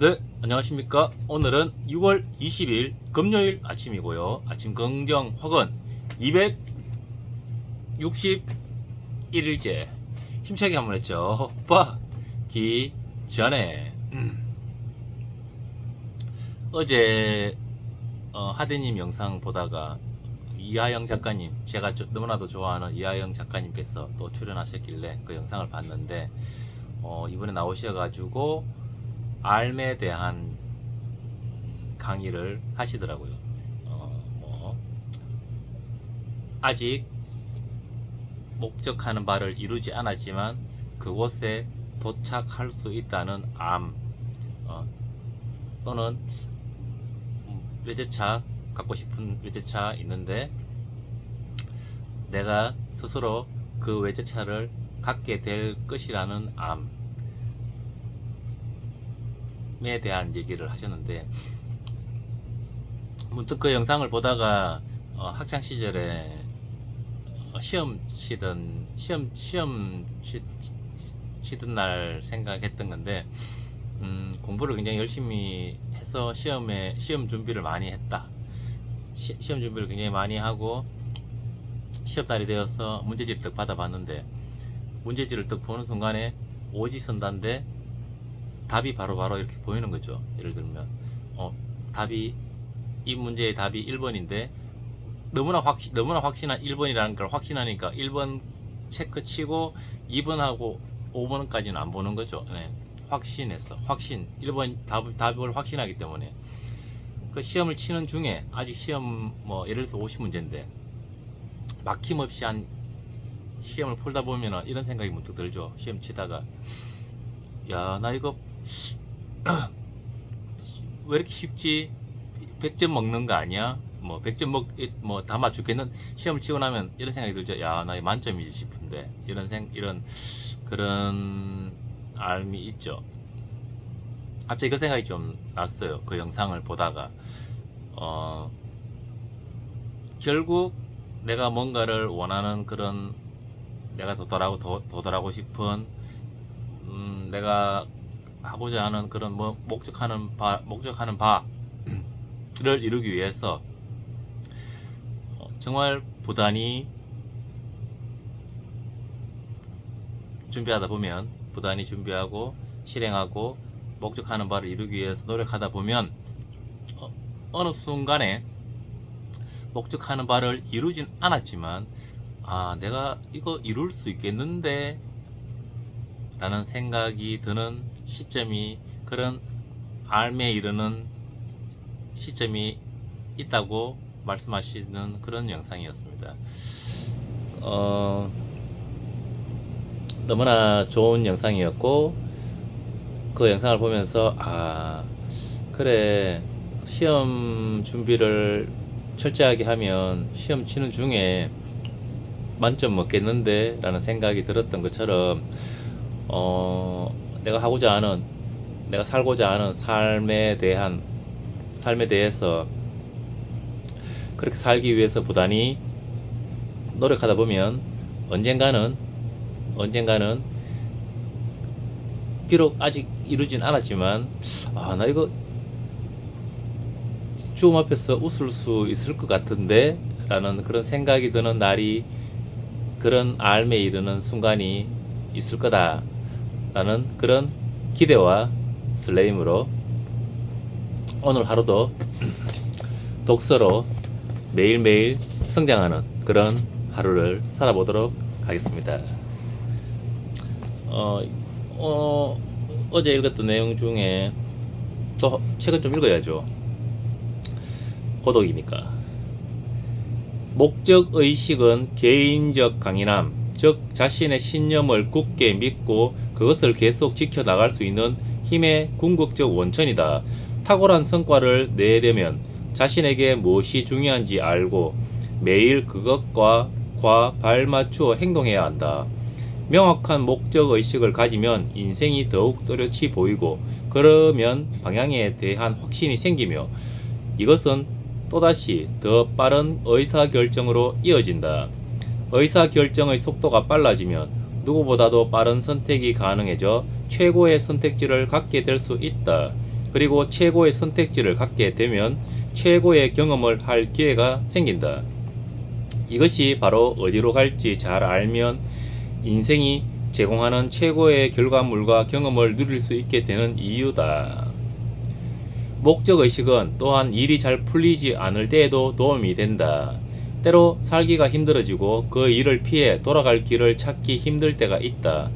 네, 안녕하십니까. 오늘은 6월 20일 금요일 아침이고요. 아침 긍정 확은 261일째 힘차게 한번 했죠. 빠기 전에 어제 하대님 영상 보다가 이하영 작가님, 제가 너무나도 좋아하는 이하영 작가님께서 또 출연하셨길래 그 영상을 봤는데 이번에 나오셔가지고 알에 대한 강의를 하시더라고요. 아직 목적하는 바를 이루지 않았지만 그곳에 도착할 수 있다는 암, 또는 외제차, 갖고 싶은 외제차 있는데 내가 스스로 그 외제차를 갖게 될 것이라는 암에 대한 얘기를 하셨는데, 문득 그 영상을 보다가 학창 시절에 시험 치던 날 생각했던 건데, 공부를 굉장히 열심히 해서 시험 준비를 많이 했다. 시험 준비를 굉장히 많이 하고 시험날이 되어서 문제지를 딱 받아봤는데, 문제지를 딱 보는 순간에 오지선다인데 답이 바로 이렇게 보이는 거죠. 예를 들면 이 문제의 답이 1번인데 너무나 확신한 1번이라는 걸 확신하니까 1번 체크 치고 2번하고 5번까지는 안 보는 거죠. 네. 확신했어. 1번 답을 확신하기 때문에. 그 시험을 치는 중에 아직 시험 예를 들어서 50문제인데 막힘없이 한 시험을 풀다 보면 이런 생각이 문득 들죠. 시험 치다가 야, 나 이거 왜 이렇게 쉽지? 100점 먹는 거 아니야? 100점 다 맞추겠는. 시험을 치고 나면 이런 생각이 들죠. 야, 나 만점이지 싶은데 그런 알미 있죠. 갑자기 그 생각이 좀 났어요. 그 영상을 보다가 결국 내가 뭔가를 원하는 그런, 내가 도달하고 싶은 내가 하고자 하는 그런 목적하는 바를 이루기 위해서 정말 부단히 준비하고 실행하고 목적하는 바를 이루기 위해서 노력하다 보면 어느 순간에 목적하는 바를 이루진 않았지만 내가 이거 이룰 수 있겠는데 라는 생각이 드는 시점이, 그런 알에 이르는 시점이 있다고 말씀하시는 그런 영상이었습니다. 너무나 좋은 영상이었고, 그 영상을 보면서 그래, 시험 준비를 철저하게 하면 시험 치는 중에 만점 먹겠는데 라는 생각이 들었던 것처럼 내가 살고자 하는 삶에 대해서 그렇게 살기 위해서 부단히 노력하다 보면 언젠가는 비록 아직 이루진 않았지만 나 이거 주음 앞에서 웃을 수 있을 것 같은데 라는 그런 생각이 드는 날이, 그런 알에 이르는 순간이 있을 거다 라는 그런 기대와 설레임으로 오늘 하루도 독서로 매일매일 성장하는 그런 하루를 살아보도록 하겠습니다. 어제 읽었던 내용 중에 또 책은 좀 읽어야죠. 고독이니까. 목적의식은 개인적 강인함, 즉 자신의 신념을 굳게 믿고 그것을 계속 지켜나갈 수 있는 힘의 궁극적 원천이다. 탁월한 성과를 내려면 자신에게 무엇이 중요한지 알고 매일 그것과 발맞추어 행동해야 한다. 명확한 목적의식을 가지면 인생이 더욱 또렷이 보이고, 그러면 방향에 대한 확신이 생기며 이것은 또다시 더 빠른 의사결정으로 이어진다. 의사결정의 속도가 빨라지면 누구보다도 빠른 선택이 가능해져 최고의 선택지를 갖게 될 수 있다. 그리고 최고의 선택지를 갖게 되면 최고의 경험을 할 기회가 생긴다. 이것이 바로 어디로 갈지 잘 알면 인생이 제공하는 최고의 결과물과 경험을 누릴 수 있게 되는 이유다. 목적의식은 또한 일이 잘 풀리지 않을 때에도 도움이 된다. 때로 살기가 힘들어지고 그 일을 피해 돌아갈 길을 찾기 힘들 때가 있다.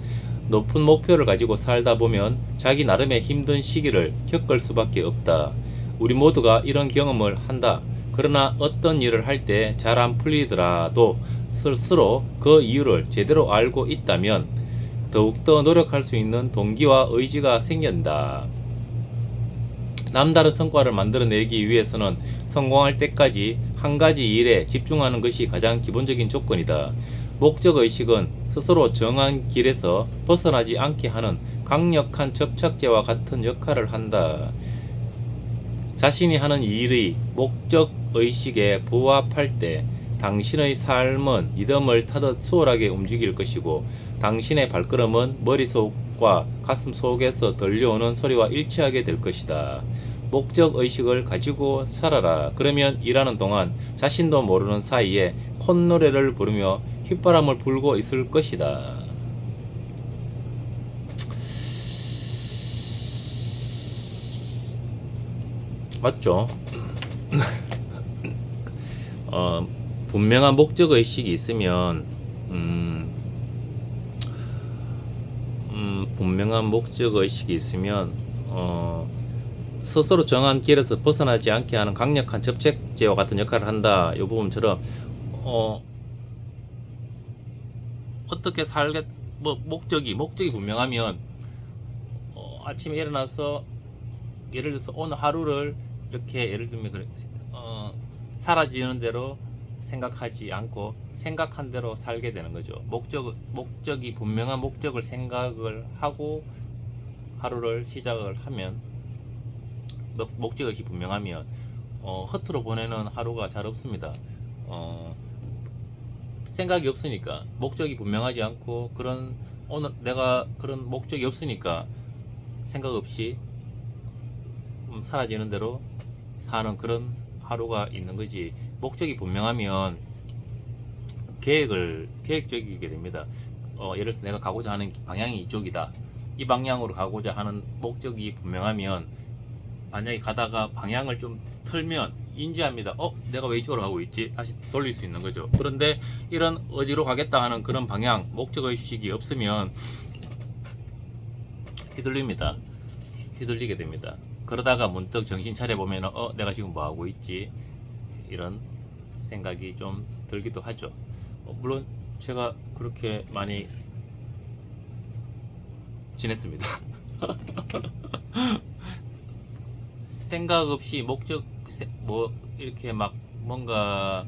높은 목표를 가지고 살다 보면 자기 나름의 힘든 시기를 겪을 수밖에 없다. 우리 모두가 이런 경험을 한다. 그러나 어떤 일을 할 때 잘 안 풀리더라도 스스로 그 이유를 제대로 알고 있다면 더욱더 노력할 수 있는 동기와 의지가 생긴다. 남다른 성과를 만들어내기 위해서는 성공할 때까지 한 가지 일에 집중하는 것이 가장 기본적인 조건이다. 목적의식은 스스로 정한 길에서 벗어나지 않게 하는 강력한 접착제와 같은 역할을 한다. 자신이 하는 일의 목적의식에 부합할 때 당신의 삶은 리듬을 타듯 수월하게 움직일 것이고 당신의 발걸음은 머릿속과 가슴속에서 들려오는 소리와 일치하게 될 것이다. 목적의식을 가지고 살아라. 그러면 일하는 동안 자신도 모르는 사이에 콧노래를 부르며 휘바람을 불고 있을 것이다. 맞죠? 분명한 목적의식이 있으면 분명한 목적의식이 있으면 스스로 정한 길에서 벗어나지 않게 하는 강력한 접착제와 같은 역할을 한다. 이 부분처럼 어떻게 살겠 목적이 분명하면 아침에 일어나서 예를 들어서 오늘 하루를 이렇게 예를 들면 사라지는 대로 생각하지 않고 생각한 대로 살게 되는 거죠. 목적이 분명한 목적을 생각을 하고 하루를 시작을 하면 목적이 분명하면 허투루 보내는 하루가 잘 없습니다. 생각이 없으니까 목적이 분명하지 않고 오늘 내가 그런 목적이 없으니까 생각 없이 사라지는 대로 사는 그런 하루가 있는 거지. 목적이 분명하면 계획적이게 됩니다. 예를 들어서 내가 가고자 하는 방향이 이쪽이다. 이 방향으로 가고자 하는 목적이 분명하면 만약에 가다가 방향을 좀 틀면 인지합니다. 내가 왜 이쪽으로 가고 있지? 다시 돌릴 수 있는 거죠. 그런데 이런 어디로 가겠다 하는 그런 방향, 목적의식이 없으면 휘둘리게 됩니다. 그러다가 문득 정신 차려보면 내가 지금 뭐 하고 있지? 이런 생각이 좀 들기도 하죠. 물론 제가 그렇게 많이 지냈습니다. 생각 없이 이렇게 막 뭔가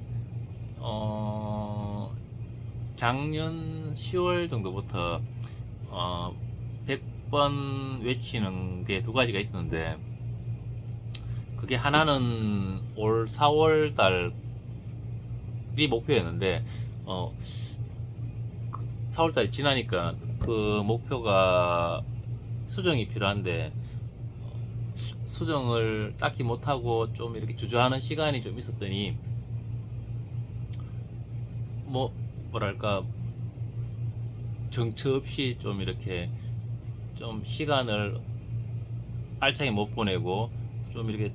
작년 10월 정도부터 100번 외치는 게 두 가지가 있었는데, 그게 하나는 올 4월 달이 목표였는데 4월 달이 지나니까 그 목표가 수정이 필요한데 수정을 딱히 못하고 좀 이렇게 주저하는 시간이 좀 있었더니 뭐랄까 정처 없이 좀 이렇게 좀 시간을 알차게 못 보내고 좀 이렇게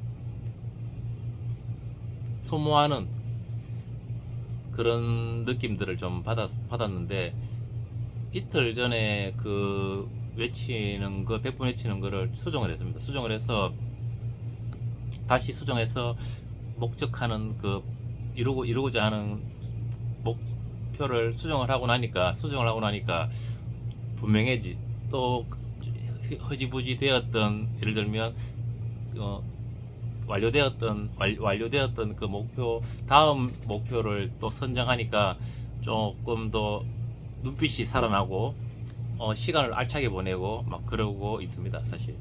소모하는 그런 느낌들을 좀 받았는데, 이틀 전에 그 100번 외치는 거를 수정을 했습니다. 수정을 해서 다시 수정해서 목적하는 이루고자 하는 목표를 수정을 하고 나니까 분명해지. 또 허지부지 되었던, 예를 들면 완료되었던 그 목표, 다음 목표를 또 선정하니까 조금 더 눈빛이 살아나고 시간을 알차게 보내고 막 그러고 있습니다. 사실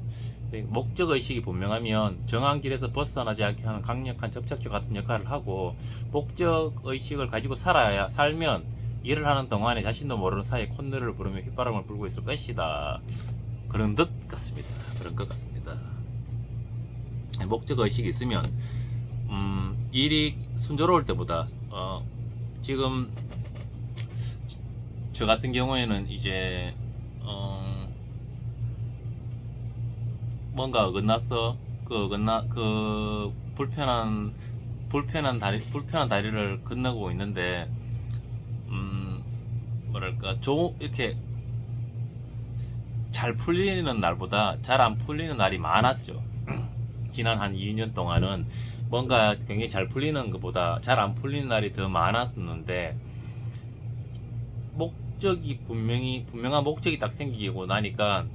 목적의식이 분명하면 정한 길에서 벗어나지 않게 하는 강력한 접착제 같은 역할을 하고, 목적의식을 가지고 살면 일을 하는 동안에 자신도 모르는 사이에 콧노래를 부르며 휘바람을 불고 있을 것이다. 그런 것 같습니다. 목적 의식이 있으면 일이 순조로울 때보다 지금 저 같은 경우에는 이제 뭔가 어긋났어. 그 불편한 다리를 건너고 있는데 뭐랄까 이렇게 잘 풀리는 날보다 잘 안 풀리는 날이 많았죠. 지난 한 2년 동안은 뭔가 굉장히 잘 풀리는 것보다 잘 안 풀리는 날이 더 많았었는데, 분명한 목적이 딱 생기고 나니까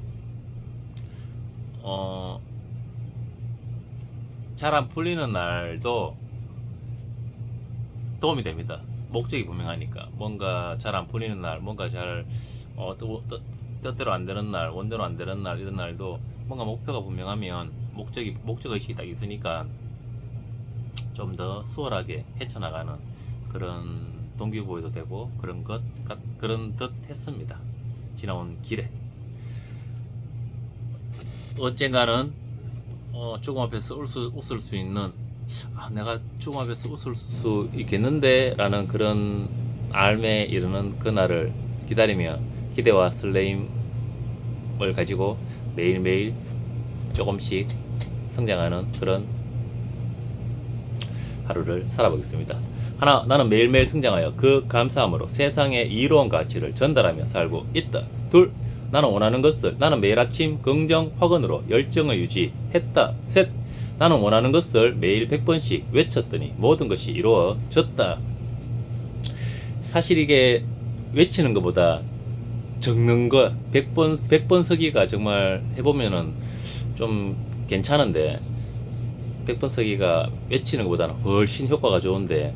잘 안 풀리는 날도 도움이 됩니다. 목적이 분명하니까. 뭔가 잘 안 풀리는 날, 뭔가 뜻대로 안 되는 날, 원대로 안 되는 날, 이런 날도 뭔가 목표가 분명하면 목적의식이 딱 있으니까 좀 더 수월하게 헤쳐나가는 그런 동기부여도 되고 그런 듯 했습니다. 지나온 길에. 언젠가는 죽음 앞에서 웃을 수 있는, 내가 죽음 앞에서 웃을 수 있겠는데 라는 그런 알매에 이르는 그날을 기다리며 기대와 설레임을 가지고 매일매일 조금씩 성장하는 그런 하루를 살아보겠습니다. 하나, 나는 매일매일 성장하여 그 감사함으로 세상의 이로운 가치를 전달하며 살고 있다. 둘, 나는 원하는 것을 나는 매일 아침 긍정 확언으로 열정을 유지했다. 셋, 나는 원하는 것을 매일 100번씩 외쳤더니 모든 것이 이루어졌다. 사실 이게 외치는 것보다 적는 거 100번 서기가 정말 해보면은 좀 괜찮은데, 100번 서기가 외치는 것보다는 훨씬 효과가 좋은데,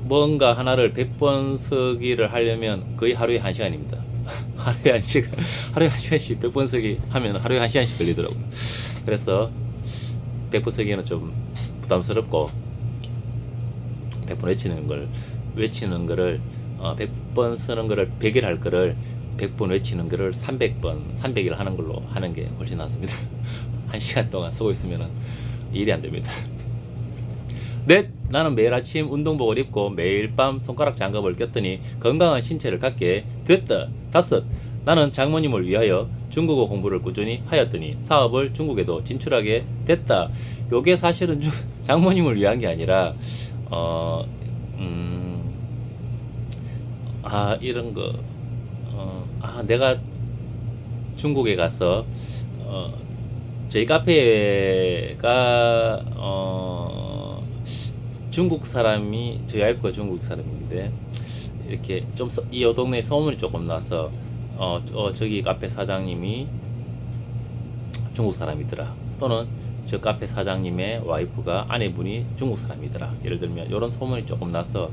뭔가 하나를 100번 서기를 하려면 거의 하루에 1시간입니다. 하루에 1시간씩 100번 서기 하면 하루에 1시간씩 걸리더라고요. 그래서 100번 서기는 좀 부담스럽고, 100번 외치는 거를 100번 쓰는 거를 100일 할 거를 100번 외치는 거를 300일 하는 걸로 하는 게 훨씬 낫습니다. 1시간 동안 쓰고 있으면 일이 안 됩니다. 넷, 나는 매일 아침 운동복을 입고 매일 밤 손가락 장갑을 꼈더니 건강한 신체를 갖게 됐다. 다섯, 나는 장모님을 위하여 중국어 공부를 꾸준히 하였더니 사업을 중국에도 진출하게 됐다. 요게 사실은 장모님을 위한 게 아니라 이런 거 내가 중국에 가서 저희 카페가 중국 사람이, 저희 와이프가 중국 사람인데 이렇게 좀 이 동네에 소문이 조금 나서 저기 카페 사장님이 중국 사람이더라, 또는 저 카페 사장님의 와이프가 아내분이 중국 사람이더라, 예를 들면 이런 소문이 조금 나서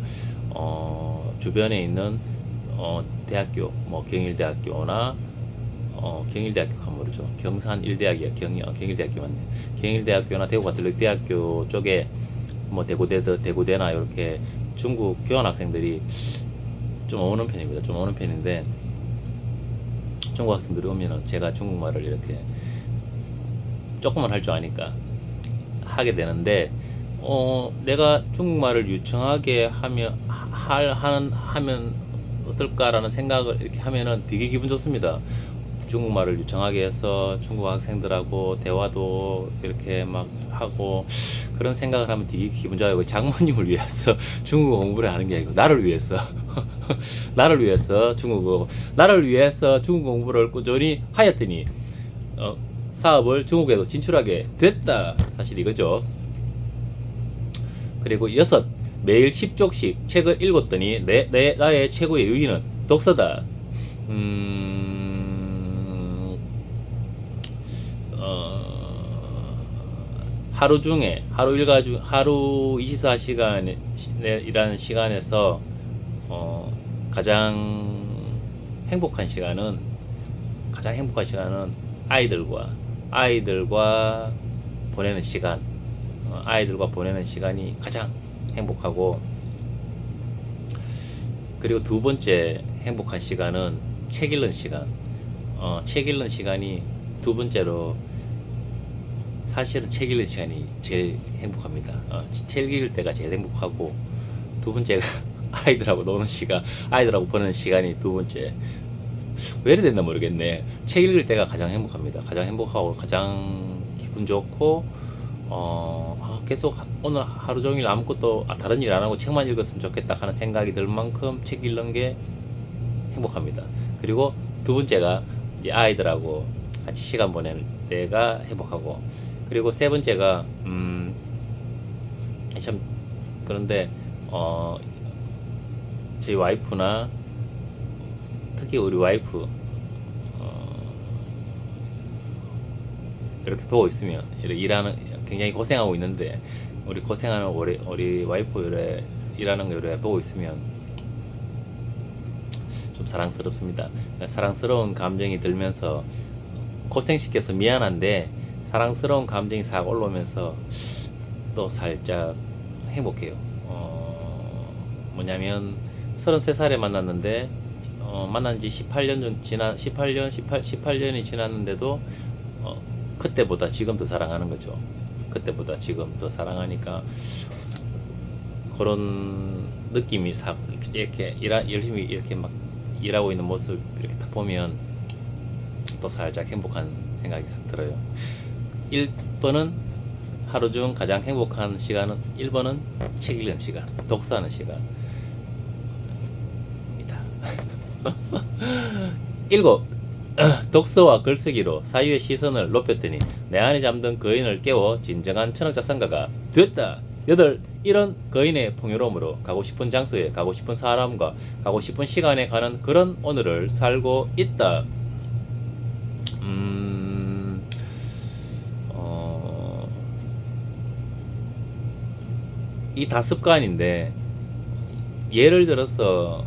주변에 있는 대학교, 뭐 경일대학교나 경일대학교 가면 모르죠. 경산일대학이야. 경일대학교 맞네. 경일대학교나 대구가톨릭대학교 쪽에 뭐 대구대나 이렇게 중국 교환학생들이 좀 오는 편입니다. 좀 오는 편인데, 중국 학생들이 오면은 제가 중국말을 이렇게 조금만 할 줄 아니까 하게 되는데, 내가 중국말을 유창하게 하면 어떨까라는 생각을 이렇게 하면은 되게 기분 좋습니다. 중국말을 유창하게 해서 중국 학생들하고 대화도 이렇게 막 하고 그런 생각을 하면 되게 기분 좋아요. 장모님을 위해서 중국어 공부를 하는 게 아니고 나를 위해서 나를 위해서 중국어 공부를 꾸준히 하였더니 사업을 중국에도 진출하게 됐다. 사실 이거죠. 그리고 여섯, 매일 10쪽씩 책을 읽었더니 나의 최고의 유의는 독서다. 하루 24시간이라는 시간에서 가장 행복한 시간은 아이들과 보내는 시간. 아이들과 보내는 시간이 가장 행복하고, 그리고 두 번째 행복한 시간은 책 읽는 시간. 책 읽는 시간이 두 번째로 사실은 책 읽는 시간이 제일 행복합니다. 책 읽을 때가 제일 행복하고, 두 번째가 아이들하고 노는 시간, 아이들하고 보내는 시간이 두 번째. 왜 이래 됐나 모르겠네. 책 읽을 때가 가장 행복합니다. 가장 행복하고 가장 기분 좋고, 계속 오늘 하루 종일 아무것도 다른 일 안 하고 책만 읽었으면 좋겠다 하는 생각이 들 만큼 책 읽는 게 행복합니다. 그리고 두 번째가 이제 아이들하고 같이 시간 보낼 때가 행복하고, 그리고 세 번째가 참 그런데 저희 와이프나 특히 우리 와이프 이렇게 보고 있으면, 이렇게 일하는 굉장히 고생하고 있는데 우리 고생하는 우리 와이프 이래 일하는 거 이래 보고 있으면 좀 사랑스럽습니다. 사랑스러운 감정이 들면서 고생시켜서 미안한데 사랑스러운 감정이 싹 올라오면서 또 살짝 행복해요. 뭐냐면 33살에 만났는데 만난 지 18년이 지났는데도 그때보다 지금 더 사랑하는 거죠. 그때보다 지금 더 사랑하니까 그런 느낌이 싹 이렇게 열심히 이렇게 막 일하고 있는 모습 이렇게 딱 보면 또 살짝 행복한 생각이 싹 들어요. 1번은 하루 중 가장 행복한 시간은 1번은 책 읽는 시간, 독서하는 시간입니다. 7. 독서와 글쓰기로 사유의 시선을 높였더니 내 안에 잠든 거인을 깨워 진정한 철학작성가가 됐다. 8. 이런 거인의 풍요로움으로 가고 싶은 장소에 가고 싶은 사람과 가고 싶은 시간에 가는 그런 오늘을 살고 있다. 이 다 습관인데 예를 들어서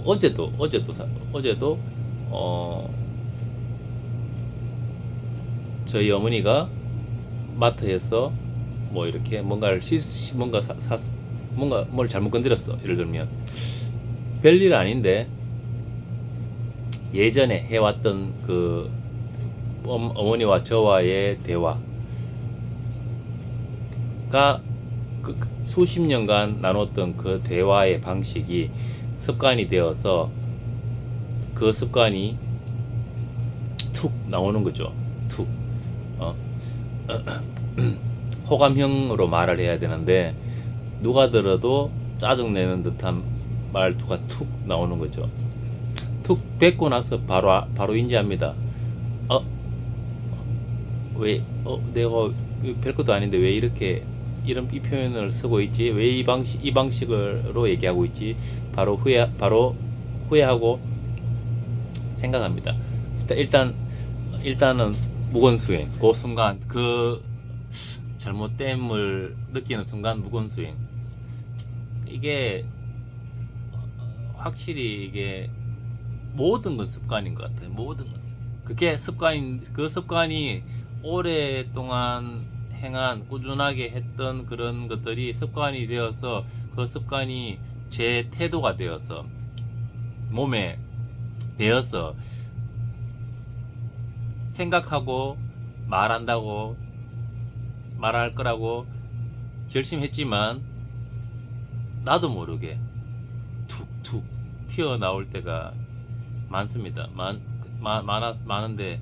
어제도 저희 어머니가 마트에서 뭐 이렇게 뭔가를 뭔가 뭘 잘못 건드렸어. 예를 들면 별일 아닌데 예전에 해왔던 그 어머니와 저와의 대화가 그 수십 년간 나눴던 그 대화의 방식이 습관이 되어서 그 습관이 툭 나오는 거죠. 툭. 호감형으로 말을 해야 되는데 누가 들어도 짜증내는 듯한 말투가 툭 나오는 거죠. 툭 뱉고 나서 바로 인지합니다. 내가 별것도 아닌데 왜 이렇게 이 표현을 쓰고 있지? 왜 이 방식으로 얘기하고 있지? 바로 후회하고 생각합니다. 일단은 무건수행. 그 순간 그 잘못됨을 느끼는 순간 무건수행. 이게 확실히 이게 모든 건 습관인 것 같아요. 모든 건 그 습관이 오랫동안 꾸준하게 했던 그런 것들이 습관이 되어서 그 습관이 제 태도가 되어서 몸에 배어서 생각하고 말할 거라고 결심했지만 나도 모르게 툭툭 튀어나올 때가 많습니다. 많은데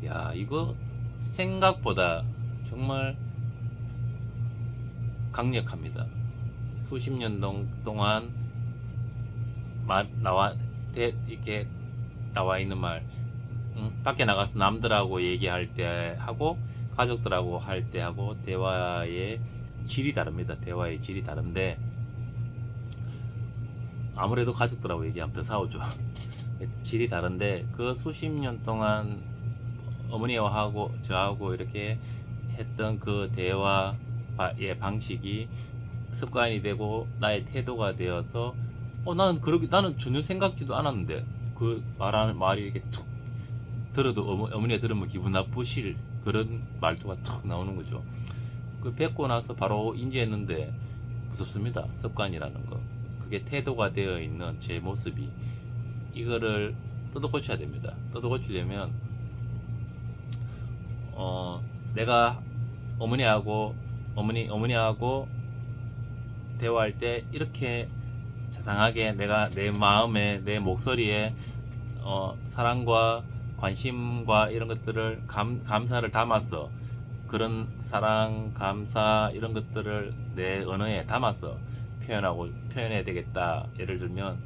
야, 이거 생각보다 정말 강력합니다. 수십 년 동안 이렇게 나와 있는 말, 밖에 나가서 남들하고 얘기할 때 하고 가족들하고 할 때 하고 대화의 질이 다릅니다. 대화의 질이 다른데 아무래도 가족들하고 얘기하면 더 싸우죠. 질이 다른데 그 수십 년 동안 어머니와 저하고 이렇게 했던 그 대화의 방식이 습관이 되고 나의 태도가 되어서 나는 전혀 생각지도 않았는데 그 말하는 말이 이렇게 툭 들어도 어머니가 들으면 기분 나쁘실 그런 말투가 툭 나오는 거죠. 그 뵙고 나서 바로 인지했는데 무섭습니다. 습관이라는 거. 그게 태도가 되어 있는 제 모습이 이거를 뜯어 고쳐야 됩니다. 뜯어 고치려면 내가 어머니하고 대화할 때 이렇게 자상하게 내가 내 마음에 내 목소리에 사랑과 관심과 이런 것들을 감사를 담았어. 그런 사랑, 감사 이런 것들을 내 언어에 담았어. 표현해야 되겠다. 예를 들면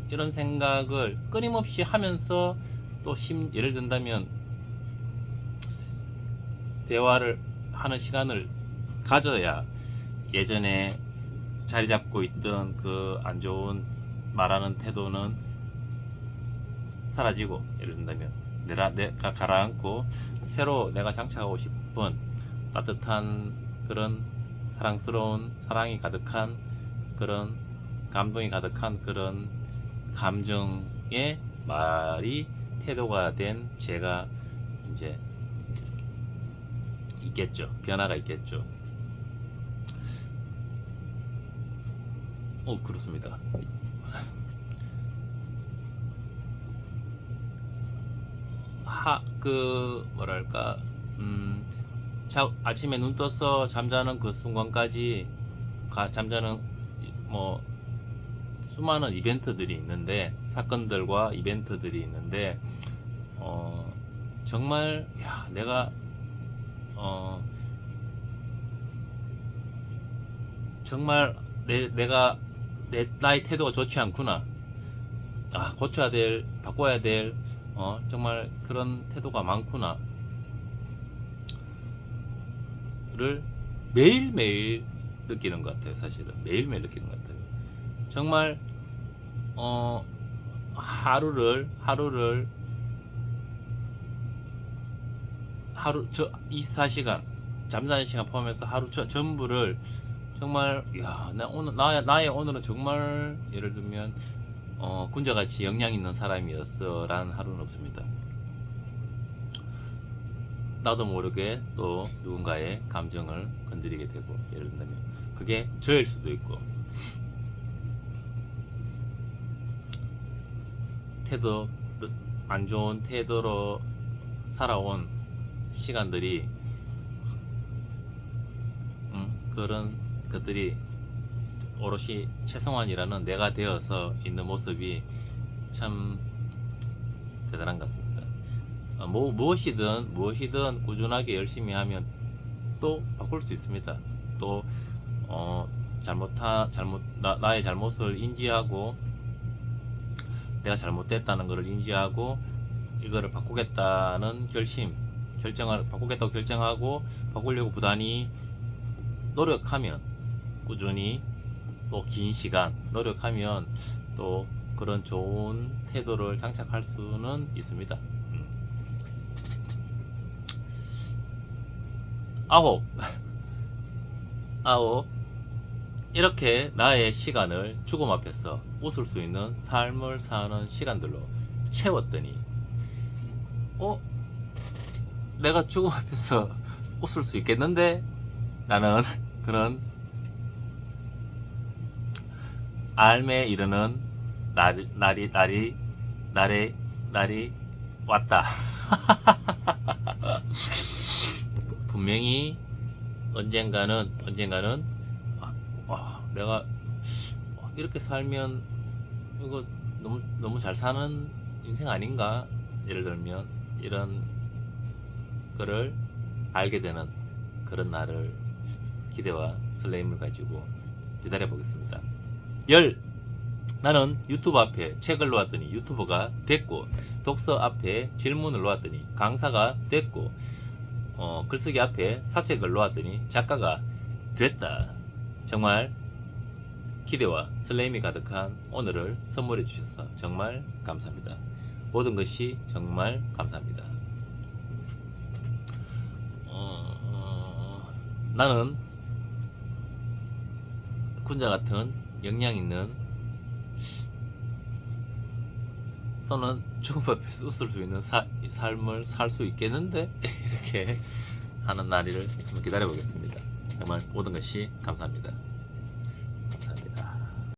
이런 생각을 끊임없이 하면서 또 예를 든다면 대화를 하는 시간을 가져야 예전에 자리 잡고 있던 그 안 좋은 말하는 태도는 사라지고, 예를 든다면 내가 가라앉고 새로 내가 장착하고 싶은 따뜻한 그런 사랑스러운 사랑이 가득한 그런 감동이 가득한 그런 감정의 말이 태도가 된 제가 이제 있겠죠. 변화가 있겠죠. 그렇습니다. 뭐랄까, 아침에 눈 떠서 잠자는 그 순간까지 잠자는 뭐 수많은 이벤트들이 있는데, 사건들과 이벤트들이 있는데, 정말 내가 정말 내가 나의 태도가 좋지 않구나. 바꿔야 될 정말 그런 태도가 많구나. 를 매일매일 느끼는 것 같아요. 사실은 매일매일 느끼는 것 같아요. 정말 하루를 24시간 잠자는 시간 포함해서 하루 전부를 정말 나의 오늘은 정말 예를 들면 군자같이 역량 있는 사람이었어 라는 하루는 없습니다. 나도 모르게 또 누군가의 감정을 건드리게 되고, 예를 들면 그게 저일 수도 있고, 안 좋은 태도로 살아온 시간들이 그런 것들이 오롯이 최성환이라는 내가 되어서 있는 모습이 참 대단한 것 같습니다. 무엇이든 꾸준하게 열심히 하면 또 바꿀 수 있습니다. 또 나의 잘못을 인지하고 내가 잘못됐다는 것을 인지하고 이거를 바꾸겠다는 바꾸겠다고 결정하고 바꾸려고 부단히 노력하면, 꾸준히 또 긴 시간 노력하면 또 그런 좋은 태도를 장착할 수는 있습니다. 아홉, 이렇게 나의 시간을 죽음 앞에서 웃을 수 있는 삶을 사는 시간들로 채웠더니 내가 죽음 앞에서 웃을 수 있겠는데? 라는 그런 알매 이르는 날이 왔다. 분명히 언젠가는 내가 이렇게 살면 이거 너무 잘 사는 인생 아닌가? 예를 들면 이런 거를 알게 되는 그런 날을 기대와 설레임을 가지고 기다려 보겠습니다. 나는 유튜브 앞에 책을 놓았더니 유튜버가 됐고, 독서 앞에 질문을 놓았더니 강사가 됐고, 글쓰기 앞에 사색을 놓았더니 작가가 됐다. 정말 기대와 설레임이 가득한 오늘을 선물해 주셔서 정말 감사합니다. 모든 것이 정말 감사합니다. 나는 군자 같은 역량 있는, 또는 죽음 앞에서 웃을 수 있는 삶을 살 수 있겠는데? 이렇게 하는 날을 한번 기다려 보겠습니다. 정말 모든 것이 감사합니다.